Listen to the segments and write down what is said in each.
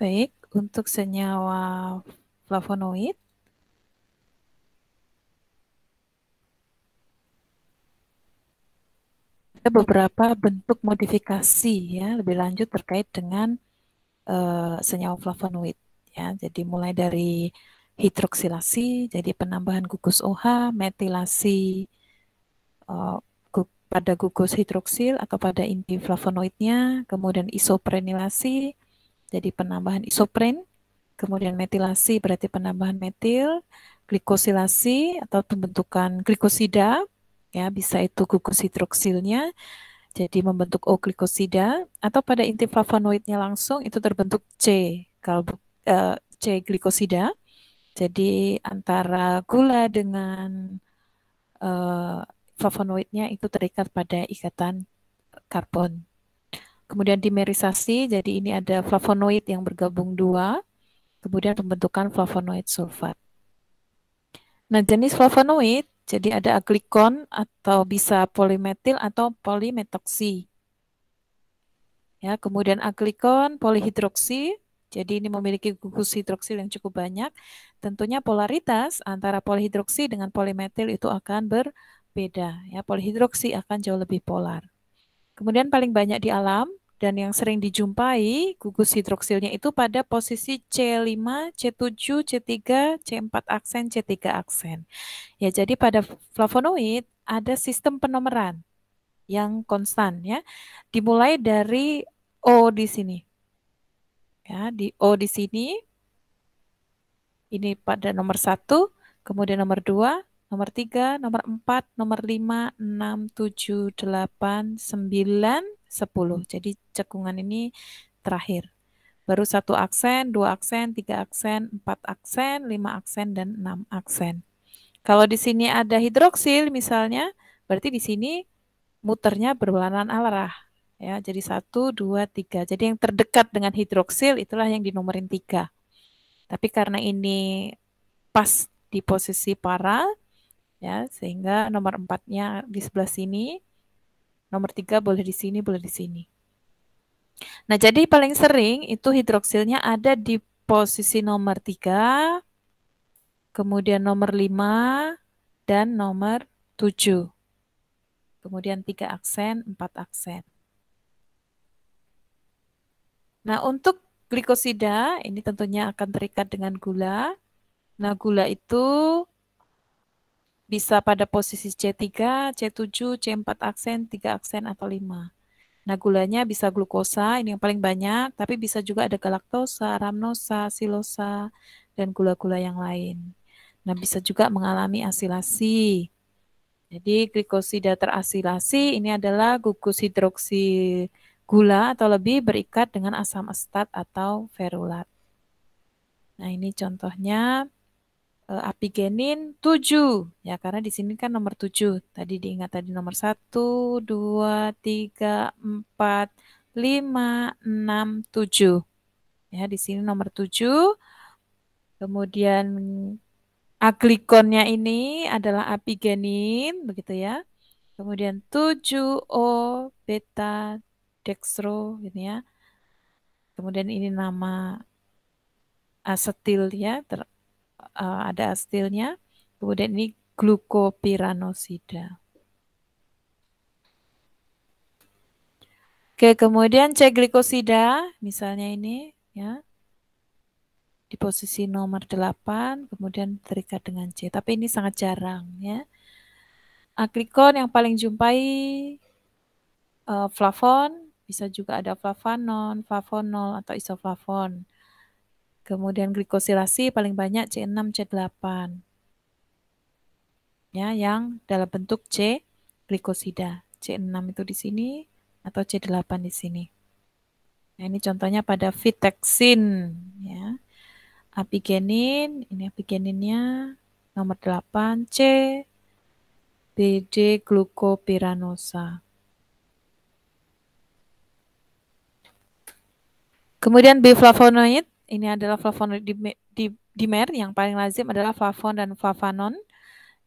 Baik, untuk senyawa flavonoid, ada beberapa bentuk modifikasi ya lebih lanjut terkait dengan senyawa flavonoid ya. Jadi mulai dari hidroksilasi, jadi penambahan gugus OH, metilasi pada gugus hidroksil atau pada inti flavonoidnya, kemudian isoprenilasi, jadi penambahan isopren, kemudian metilasi berarti penambahan metil, glikosilasi atau pembentukan glikosida, ya bisa itu gugus hidroksilnya, jadi membentuk O-glikosida, atau pada inti flavonoidnya langsung itu terbentuk C glikosida. Jadi antara gula dengan flavonoidnya itu terikat pada ikatan karbon. Kemudian dimerisasi, jadi ini ada flavonoid yang bergabung dua, kemudian pembentukan flavonoid sulfat. Nah, jenis flavonoid, jadi ada aglikon atau bisa polimetil atau polimetoksi. Ya, kemudian aglikon, polihidroksi, jadi ini memiliki gugus hidroksil yang cukup banyak. Tentunya polaritas antara polihidroksi dengan polimetil itu akan berbeda. Ya, polihidroksi akan jauh lebih polar. Kemudian paling banyak di alam dan yang sering dijumpai gugus hidroksilnya itu pada posisi C5, C7, C3, C4 aksen, C3 aksen. Ya, jadi pada flavonoid ada sistem penomeran yang konstan ya. Dimulai dari O di sini. Ya, di O di sini ini pada nomor 1, kemudian nomor 2, nomor 3, nomor 4, nomor 5, 6, 7, 8, 9, 10. Jadi cekungan ini terakhir. Baru 1 aksen, 2 aksen, 3 aksen, 4 aksen, 5 aksen, dan 6 aksen. Kalau di sini ada hidroksil misalnya, berarti di sini muternya berlawanan arah. Ya, jadi 1, 2, 3. Jadi yang terdekat dengan hidroksil itulah yang dinomorin 3. Tapi karena ini pas di posisi para, ya, sehingga nomor 4-nya di sebelah sini, nomor 3 boleh di sini, boleh di sini. Nah, jadi paling sering itu hidroksilnya ada di posisi nomor 3, kemudian nomor 5, dan nomor 7. Kemudian 3 aksen, 4 aksen. Nah, untuk glikosida, ini tentunya akan terikat dengan gula. Nah, gula itu bisa pada posisi C3, C7, C4 aksen, 3 aksen, atau 5. Nah, gulanya bisa glukosa, ini yang paling banyak, tapi bisa juga ada galaktosa, ramnosa, silosa, dan gula-gula yang lain. Nah, bisa juga mengalami asilasi. Jadi, glikosida terasilasi ini adalah gugus hidroksi gula atau lebih berikat dengan asam astat atau ferulat. Nah, ini contohnya apigenin 7 ya, karena di sini kan nomor 7. Tadi diingat tadi nomor 1, 2, 3, 4, 5, 6, 7. Ya, di sini nomor 7. Kemudian aglikonnya ini adalah apigenin begitu ya. Kemudian 7O beta dextro gitu ya. Kemudian ini nama asetil ya, ada asetilnya. Kemudian ini glukopiranosida. Oke, kemudian C glikosida misalnya ini ya di posisi nomor 8, kemudian terikat dengan C. Tapi ini sangat jarang ya. Aglikon yang paling jumpai flavon, bisa juga ada flavanon, flavonol, atau isoflavon. Kemudian glikosilasi paling banyak C6, C8. Ya, yang dalam bentuk C glikosida. C6 itu di sini atau C8 di sini. Nah, ini contohnya pada vitexin ya. Apigenin, ini apigeninnya nomor 8 C BD glukopiranosa. Kemudian biflavonoid, ini adalah flavonoid dimer, yang paling lazim adalah flavon dan flavanon.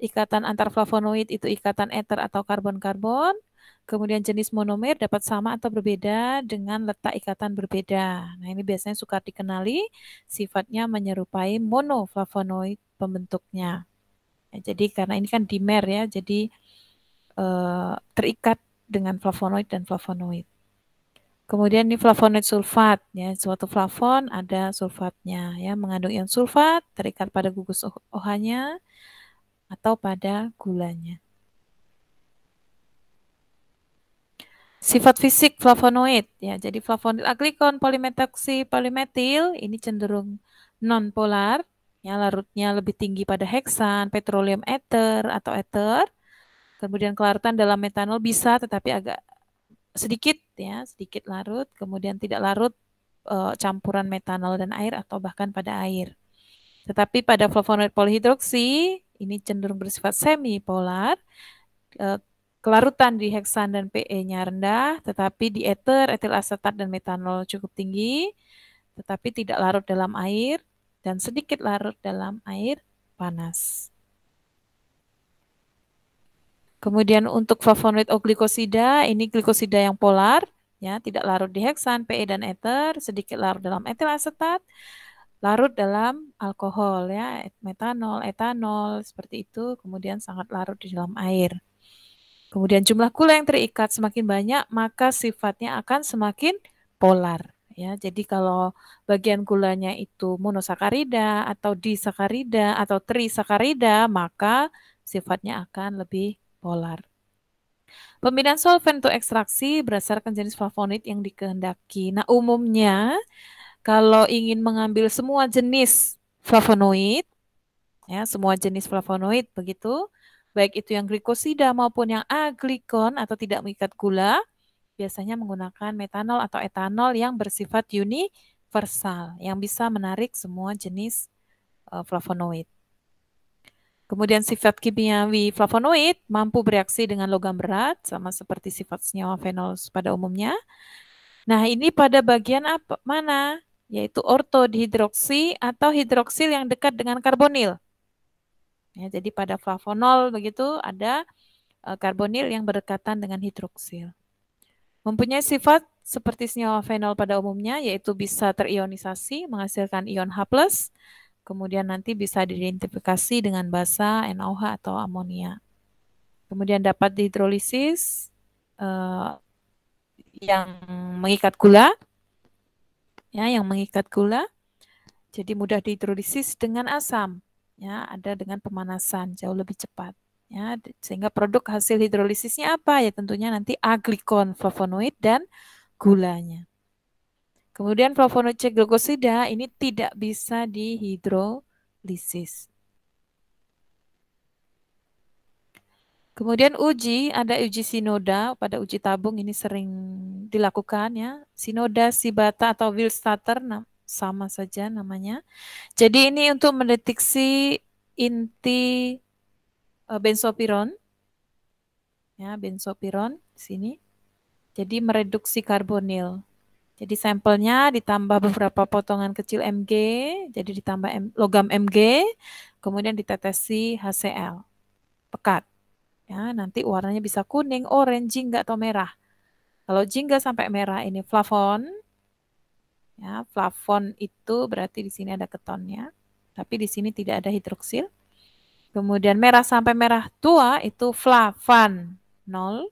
Ikatan antar flavonoid itu ikatan eter atau karbon-karbon. Kemudian jenis monomer dapat sama atau berbeda dengan letak ikatan berbeda. Nah, ini biasanya suka dikenali, sifatnya menyerupai monoflavonoid pembentuknya. Ya, jadi karena ini kan dimer ya, jadi terikat dengan flavonoid dan flavonoid. Kemudian ini flavonoid sulfat, ya, suatu flavon ada sulfatnya, ya, mengandung ion sulfat terikat pada gugus OH-nya atau pada gulanya. Sifat fisik flavonoid, ya, jadi flavonoid aglikon polimetoksi polimetil ini cenderung nonpolar, ya, larutnya lebih tinggi pada heksan, petroleum ether atau ether. Kemudian kelarutan dalam metanol bisa, tetapi agak sedikit, ya, sedikit larut. Kemudian tidak larut campuran metanol dan air atau bahkan pada air. Tetapi pada flavonoid polihidroksi ini cenderung bersifat semipolar. Kelarutan di heksan dan PE-nya rendah, tetapi di ether, etil asetat dan metanol cukup tinggi, tetapi tidak larut dalam air dan sedikit larut dalam air panas. Kemudian untuk flavonoid oglikosida, ini glikosida yang polar, ya, tidak larut di heksan, PE dan ether, sedikit larut dalam etil asetat, larut dalam alkohol, ya, metanol, etanol, seperti itu, kemudian sangat larut di dalam air. Kemudian jumlah gula yang terikat semakin banyak, maka sifatnya akan semakin polar. Ya, jadi kalau bagian gulanya itu monosakarida atau disakarida atau trisakarida, maka sifatnya akan lebih polar. Pembinaan solvent untuk ekstraksi berdasarkan jenis flavonoid yang dikehendaki. Nah, umumnya kalau ingin mengambil semua jenis flavonoid, ya, semua jenis flavonoid begitu, baik itu yang glikosida maupun yang aglikon atau tidak mengikat gula, biasanya menggunakan metanol atau etanol yang bersifat universal, yang bisa menarik semua jenis flavonoid. Kemudian sifat kimiawi flavonoid mampu bereaksi dengan logam berat, sama seperti sifat senyawa fenol pada umumnya. Nah, ini pada bagian apa? Mana? Yaitu ortodihidroksi atau hidroksil yang dekat dengan karbonil. Ya, jadi pada flavonol begitu ada karbonil yang berdekatan dengan hidroksil. Mempunyai sifat seperti senyawa fenol pada umumnya, yaitu bisa terionisasi menghasilkan ion H+, kemudian nanti bisa diidentifikasi dengan basa, NaOH atau amonia. Kemudian dapat dihidrolisis yang mengikat gula, ya, yang mengikat gula. Jadi mudah dihidrolisis dengan asam, ya, ada dengan pemanasan jauh lebih cepat, ya, sehingga produk hasil hidrolisisnya apa? Ya tentunya nanti aglikon, flavonoid dan gulanya. Kemudian flavonoid C glukosida ini tidak bisa dihidrolisis. Kemudian ada uji sinoda, pada uji tabung ini sering dilakukan, ya. Sinoda, Shibata atau Willstatter, sama saja namanya. Jadi ini untuk mendeteksi inti benzopiron, ya, benzopiron di sini. Jadi mereduksi karbonil. Jadi sampelnya ditambah beberapa potongan kecil Mg, jadi ditambah logam Mg, kemudian ditetesi HCl pekat. Ya, nanti warnanya bisa kuning, orange, jingga atau merah. Kalau jingga sampai merah ini flavon. Ya, flavon itu berarti di sini ada ketonnya, tapi di sini tidak ada hidroksil. Kemudian merah sampai merah tua itu flavan 0.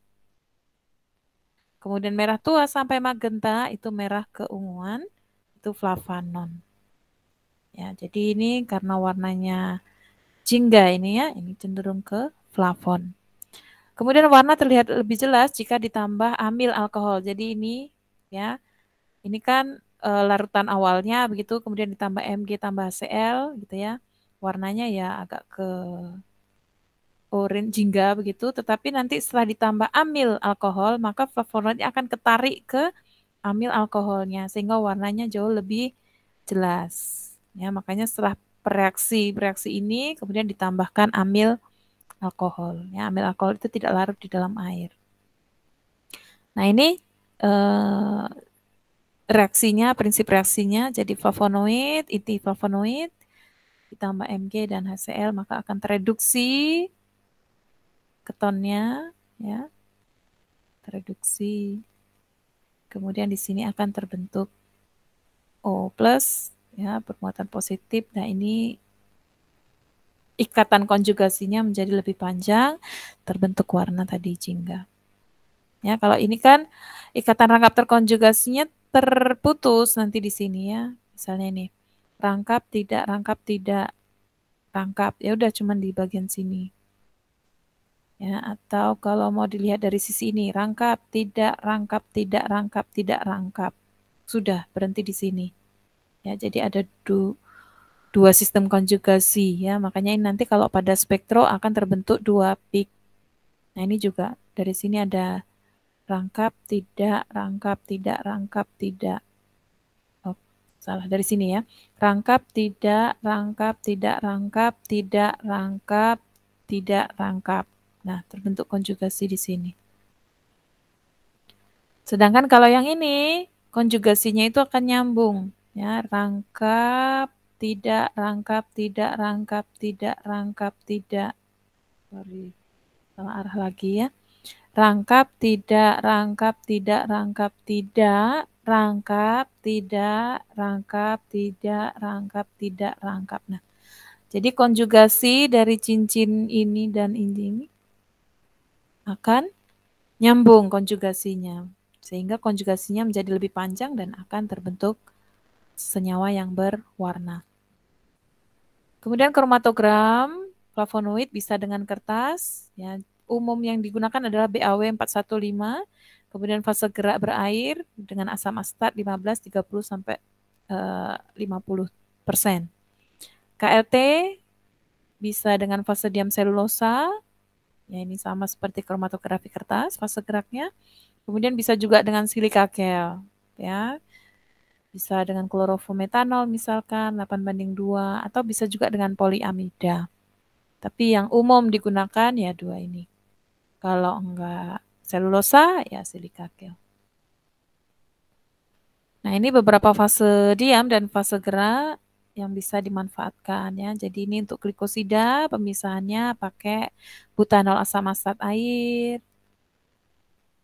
Kemudian merah tua sampai magenta itu merah keunguan, itu flavanon. Ya, jadi ini karena warnanya jingga ini, ya, ini cenderung ke flavon. Kemudian warna terlihat lebih jelas jika ditambah amil alkohol. Jadi ini, ya, ini kan larutan awalnya begitu, kemudian ditambah Mg tambah Cl gitu, ya. Warnanya ya agak ke orange jingga begitu, tetapi nanti setelah ditambah amil alkohol, maka flavonoidnya akan ketarik ke amil alkoholnya sehingga warnanya jauh lebih jelas. Ya, makanya setelah bereaksi ini kemudian ditambahkan amil alkohol. Ya, amil alkohol itu tidak larut di dalam air. Nah, ini reaksinya, prinsip reaksinya, jadi flavonoid, inti flavonoid ditambah Mg dan HCl maka akan tereduksi ketonnya, ya. tereduksi. Kemudian di sini akan terbentuk O plus, ya, bermuatan positif. Nah, ini ikatan konjugasinya menjadi lebih panjang, terbentuk warna tadi jingga. Ya, kalau ini kan ikatan rangkap terkonjugasinya terputus nanti di sini ya. Misalnya ini, rangkap tidak, rangkap tidak, rangkap. Ya udah cuman di bagian sini. Ya, atau kalau mau dilihat dari sisi ini, rangkap, tidak, rangkap, tidak, rangkap, tidak, rangkap. Sudah berhenti di sini. Ya, jadi ada dua sistem konjugasi ya. Makanya ini nanti kalau pada spektro akan terbentuk dua peak. Nah, ini juga dari sini ada rangkap, tidak, rangkap, tidak, rangkap, tidak. Oh, salah dari sini ya. Rangkap, tidak, rangkap, tidak, rangkap, tidak, rangkap, tidak, rangkap. Nah, terbentuk konjugasi di sini. Sedangkan kalau yang ini, konjugasinya itu akan nyambung. Ya, rangkap, tidak, rangkap, tidak, rangkap, tidak, rangkap, tidak. Sorry, salah arah lagi ya. Rangkap, tidak, rangkap, tidak, rangkap, tidak, rangkap, tidak, rangkap, tidak, rangkap, tidak, rangkap. Nah, jadi konjugasi dari cincin ini dan ini akan nyambung konjugasinya. Sehingga konjugasinya menjadi lebih panjang dan akan terbentuk senyawa yang berwarna. Kemudian kromatogram flavonoid bisa dengan kertas. Ya, umum yang digunakan adalah BAW 415. Kemudian fase gerak berair dengan asam asetat 15, 30 sampai 50%. KLT bisa dengan fase diam selulosa. Ya, ini sama seperti kromatografi kertas fase geraknya. Kemudian bisa juga dengan silika gel, ya. Bisa dengan klorofometanol misalkan 8:2 atau bisa juga dengan poliamida. Tapi yang umum digunakan ya dua ini. Kalau enggak selulosa ya silika gel. Nah, ini beberapa fase diam dan fase gerak yang bisa dimanfaatkan ya. Jadi ini untuk glikosida pemisahannya pakai butanol asam asetat air.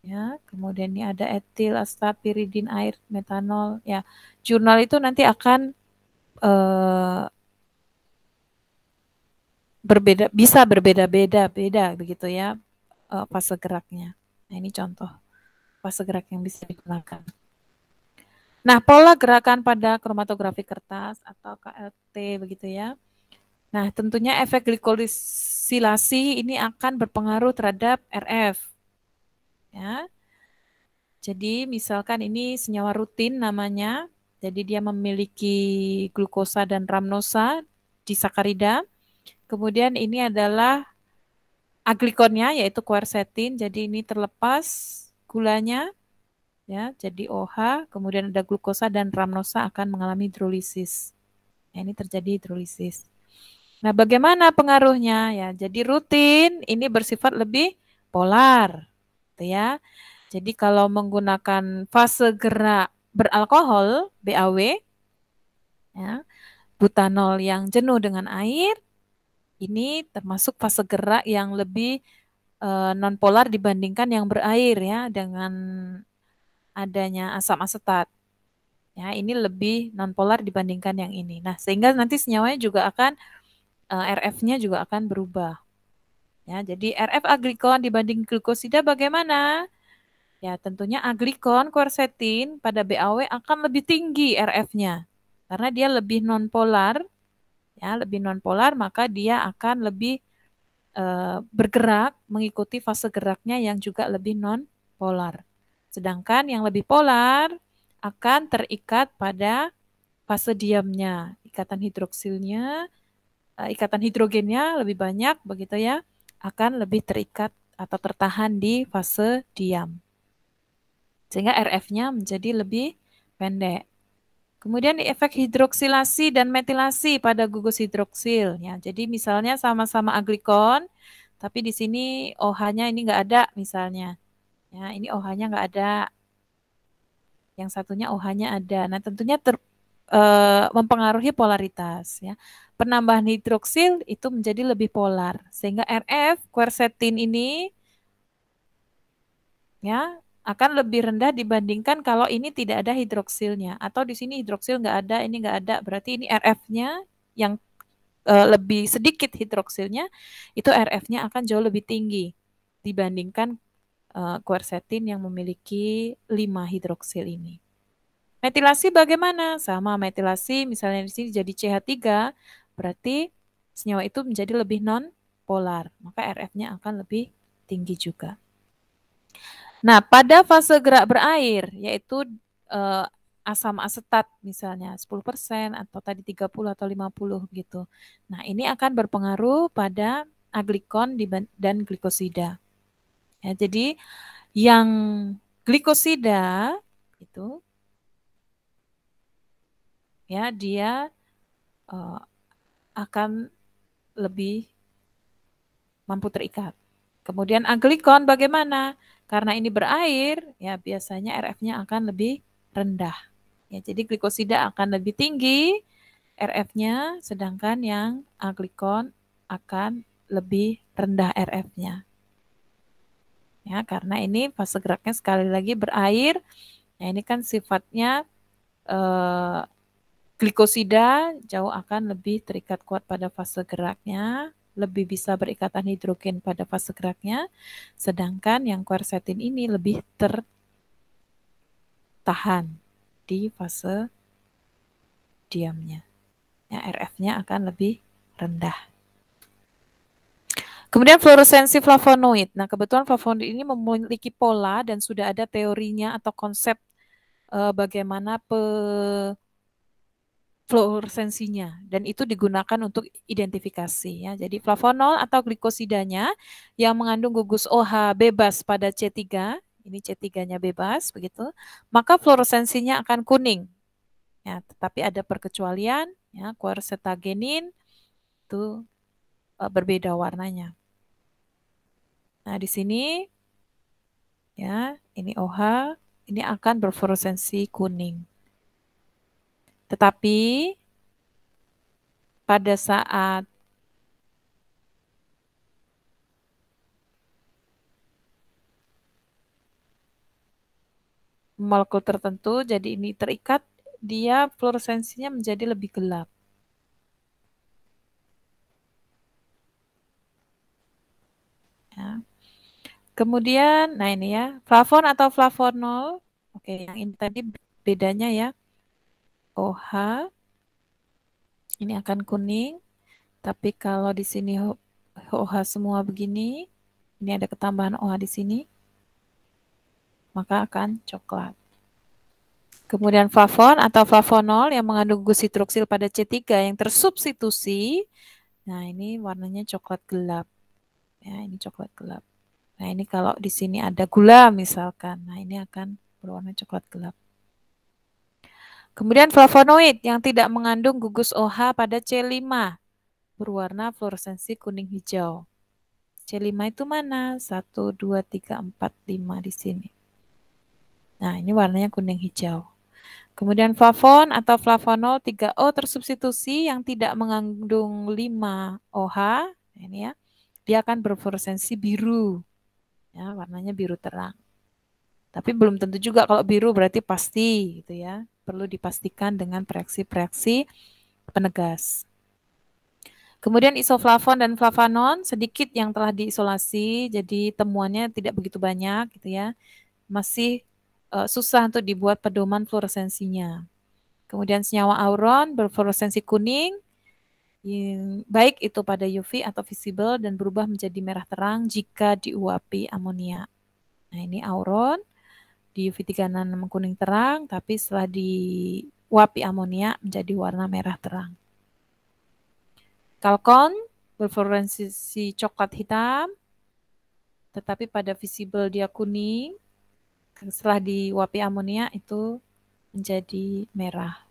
Ya, kemudian ini ada etil asetat piridin air metanol ya. Jurnal itu nanti akan bisa berbeda-beda begitu ya fase geraknya. Nah, ini contoh fase gerak yang bisa digunakan. Nah, pola gerakan pada kromatografi kertas atau KLT begitu ya. Nah, tentunya efek glikosilasi ini akan berpengaruh terhadap RF. Ya. Jadi misalkan ini senyawa rutin namanya, jadi dia memiliki glukosa dan ramnosa di sakarida. Kemudian ini adalah aglikonnya yaitu quercetin, jadi ini terlepas gulanya ya, jadi OH, kemudian ada glukosa dan ramnosa akan mengalami hidrolisis. Nah, ini terjadi hidrolisis. Nah, bagaimana pengaruhnya ya? Jadi rutin ini bersifat lebih polar, gitu ya. Jadi kalau menggunakan fase gerak beralkohol BAW, ya, butanol yang jenuh dengan air, ini termasuk fase gerak yang lebih nonpolar dibandingkan yang berair ya dengan adanya asam asetat. Ya, ini lebih nonpolar dibandingkan yang ini. Nah, sehingga nanti senyawanya juga akan RF-nya juga akan berubah. Ya, jadi RF aglikon dibanding glukosida bagaimana? Ya, tentunya aglikon quercetin pada BAW akan lebih tinggi RF-nya. Karena dia lebih nonpolar, ya, lebih nonpolar maka dia akan lebih bergerak mengikuti fase geraknya yang juga lebih non-polar. Sedangkan yang lebih polar akan terikat pada fase diamnya. Ikatan hidroksilnya, ikatan hidrogennya lebih banyak begitu ya, akan lebih terikat atau tertahan di fase diam. Sehingga RF-nya menjadi lebih pendek. Kemudian efek hidroksilasi dan metilasi pada gugus hidroksil. Ya, jadi misalnya sama-sama aglikon, tapi di sini OH-nya ini nggak ada misalnya. Ya, ini OH-nya nggak ada. Yang satunya OH-nya ada. Nah, tentunya mempengaruhi polaritas. Ya. Penambahan hidroksil itu menjadi lebih polar. Sehingga RF, quercetin ini ya akan lebih rendah dibandingkan kalau ini tidak ada hidroksilnya, atau di sini hidroksil nggak ada, ini nggak ada, berarti ini RF-nya yang lebih sedikit hidroksilnya, itu RF-nya akan jauh lebih tinggi dibandingkan quercetin yang memiliki 5 hidroksil ini. Metilasi bagaimana? Sama metilasi, misalnya di sini jadi CH3, berarti senyawa itu menjadi lebih non-polar, maka RF-nya akan lebih tinggi juga. Nah, pada fase gerak berair, yaitu asam asetat misalnya 10% atau tadi 30 atau 50 gitu. Nah, ini akan berpengaruh pada aglikon dan glikosida. Ya, jadi yang glikosida itu ya dia akan lebih mampu terikat. Kemudian aglikon bagaimana? Karena ini berair, ya biasanya RF-nya akan lebih rendah. Ya, jadi glikosida akan lebih tinggi RF-nya, sedangkan yang aglikon akan lebih rendah RF-nya. Ya, karena ini fase geraknya sekali lagi berair. Ya, ini kan sifatnya glikosida jauh akan lebih terikat kuat pada fase geraknya, lebih bisa berikatan hidrogen pada fase geraknya, sedangkan yang quercetin ini lebih tertahan di fase diamnya. Ya, RF-nya akan lebih rendah. Kemudian fluoresensi flavonoid. Nah, kebetulan flavonoid ini memiliki pola dan sudah ada teorinya atau konsep bagaimana fluoresensinya, dan itu digunakan untuk identifikasi ya. Jadi flavonol atau glikosidanya yang mengandung gugus OH bebas pada C3, ini C3-nya bebas begitu, maka fluoresensinya akan kuning. Ya, tetapi ada perkecualian ya, quercetagenin itu berbeda warnanya. Nah, di sini ya, ini OH, ini akan berfluoresensi kuning. Tetapi pada saat molekul tertentu, jadi ini terikat, dia fluoresensinya menjadi lebih gelap. Ya. Kemudian, nah ini ya, flavon atau flavonol. Oke, yang ini tadi bedanya ya. OH ini akan kuning, tapi kalau di sini OH semua begini, ini ada ketambahan OH di sini, maka akan coklat. Kemudian flavon atau flavonol yang mengandung gugus hidroksil pada C3 yang tersubstitusi. Nah, ini warnanya coklat gelap. Ya, ini coklat gelap. Nah, ini kalau di sini ada gula misalkan. Nah, ini akan berwarna coklat gelap. Kemudian flavonoid yang tidak mengandung gugus OH pada C5 berwarna fluoresensi kuning hijau. C5 itu mana? 1, 2, 3, 4, 5 di sini. Nah, ini warnanya kuning hijau. Kemudian flavon atau flavonol 3O tersubstitusi yang tidak mengandung 5 OH, ini ya, dia akan berfluoresensi biru. Ya, warnanya biru terang. Tapi belum tentu juga kalau biru berarti pasti gitu ya. Perlu dipastikan dengan reaksi-reaksi penegas. Kemudian isoflavon dan flavanon sedikit yang telah diisolasi, jadi temuannya tidak begitu banyak gitu ya. Masih susah untuk dibuat pedoman fluoresensinya. Kemudian senyawa auron berfluoresensi kuning, baik itu pada UV atau visible dan berubah menjadi merah terang jika diuapi amonia. Nah, ini auron di UV 36 kuning terang, tapi setelah diuapi amonia menjadi warna merah terang. Kalkon berfluoresensi coklat hitam, tetapi pada visible dia kuning. Setelah diuapi amonia itu menjadi merah.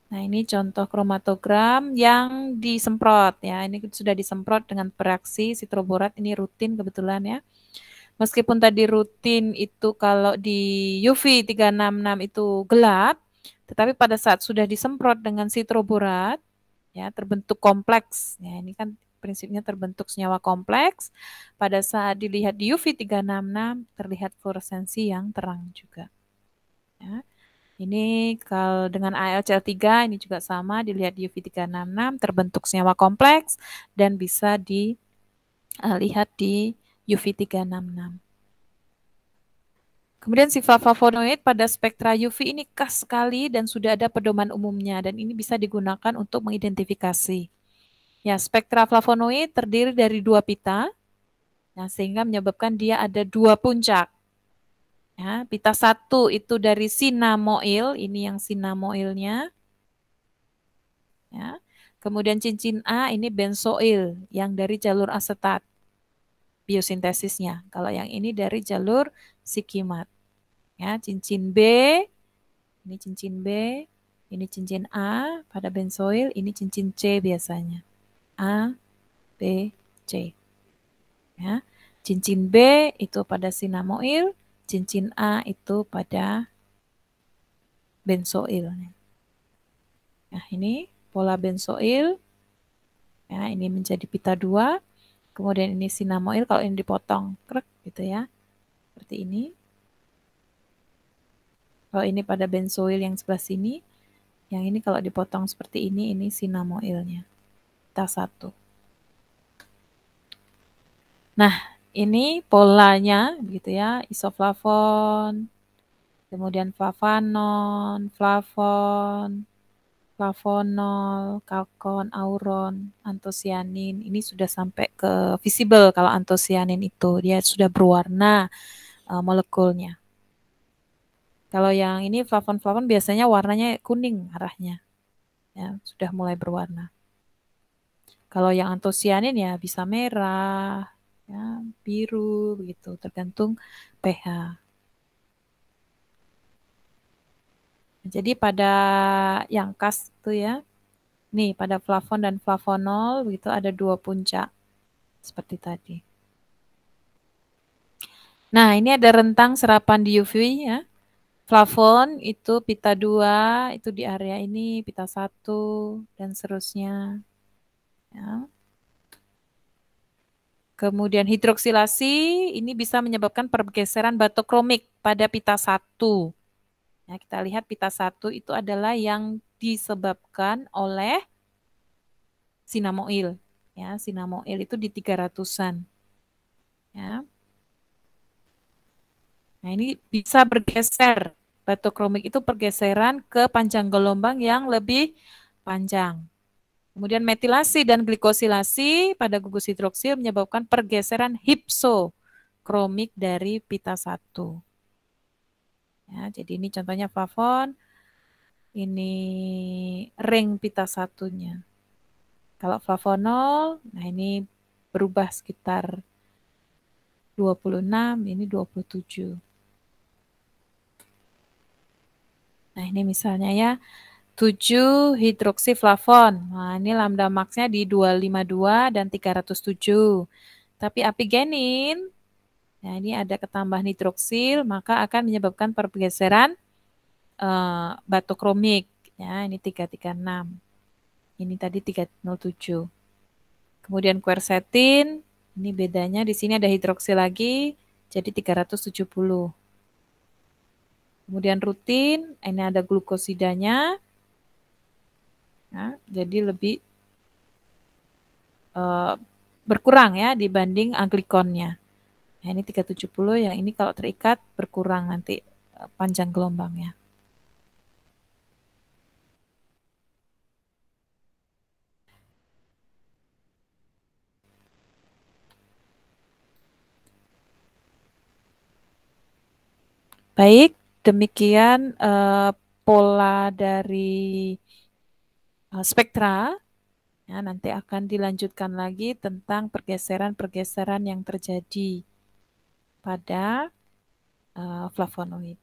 Nah, ini contoh kromatogram yang disemprot ya. Ini sudah disemprot dengan bereaksi sitroborat, ini rutin kebetulan ya. Meskipun tadi rutin itu kalau di UV 366 itu gelap, tetapi pada saat sudah disemprot dengan sitroborat ya terbentuk kompleks. Ya, ini kan prinsipnya terbentuk senyawa kompleks. Pada saat dilihat di UV 366 terlihat fluoresensi yang terang juga. Ya. Ini kalau dengan AlCl3 ini juga sama, dilihat di UV 366 terbentuk senyawa kompleks dan bisa dilihat di UV 366. Kemudian sifat flavonoid pada spektra UV ini khas sekali dan sudah ada pedoman umumnya dan ini bisa digunakan untuk mengidentifikasi. Ya, spektra flavonoid terdiri dari 2 pita, nah, sehingga menyebabkan dia ada 2 puncak. Ya, pita 1 itu dari sinamoil, ini yang sinamoilnya. Ya. Kemudian cincin A ini benzoil yang dari jalur asetat biosintesisnya. Kalau yang ini dari jalur sikimat. Ya, cincin B, ini cincin A pada benzoil, ini cincin C biasanya. A, B, C. Ya. Cincin B itu pada sinamoil, cincin A itu pada benzoil. Nah, ini pola benzoil. Ya, ini menjadi pita 2. Kemudian ini sinamoil kalau ini dipotong, krek gitu ya. Seperti ini. Kalau ini pada benzoil yang sebelah sini, yang ini kalau dipotong seperti ini sinamoilnya. Pita 1. Nah, ini polanya gitu ya, isoflavon, kemudian flavanon, flavon, flavonol, kalkon, auron, antosianin. Ini sudah sampai ke visible kalau antosianin itu. Dia sudah berwarna molekulnya. Kalau yang ini flavon-flavon biasanya warnanya kuning arahnya. Ya, sudah mulai berwarna. Kalau yang antosianin ya bisa merah, ya, biru begitu, tergantung pH. Jadi pada yang khas itu ya, nih pada flavon dan flavonol begitu ada 2 puncak seperti tadi. Nah, ini ada rentang serapan di UV ya. Flavon itu pita 2, itu di area ini pita 1 dan seterusnya. Ya. Kemudian hidroksilasi ini bisa menyebabkan pergeseran batokromik pada pita 1. Ya, kita lihat pita 1 itu adalah yang disebabkan oleh sinamoil. Ya, sinamoil itu di 300-an. Ya. Nah, ini bisa bergeser. Batokromik itu pergeseran ke panjang gelombang yang lebih panjang. Kemudian metilasi dan glikosilasi pada gugus hidroksil menyebabkan pergeseran hipsokromik dari pita 1. Ya, jadi ini contohnya flavon, ini ring pita 1-nya. Kalau flavonol, nah ini berubah sekitar 26, ini 27. Nah, ini misalnya ya, 7 hidroksiflavon. Nah, ini lambda max-nya di 252 dan 307. Tapi apigenin, nah ini ada ketambahan hidroksil, maka akan menyebabkan pergeseran batokromik. Ya, ini 336. Ini tadi 307. Kemudian quercetin, ini bedanya di sini ada hidroksil lagi, jadi 370. Kemudian rutin, ini ada glukosidanya, ya, jadi lebih berkurang ya dibanding aglikonnya. Nah, ini 370, yang ini kalau terikat berkurang nanti panjang gelombangnya. Baik, demikian pola dari spektra. Ya, nanti akan dilanjutkan lagi tentang pergeseran-pergeseran yang terjadi pada flavonoid.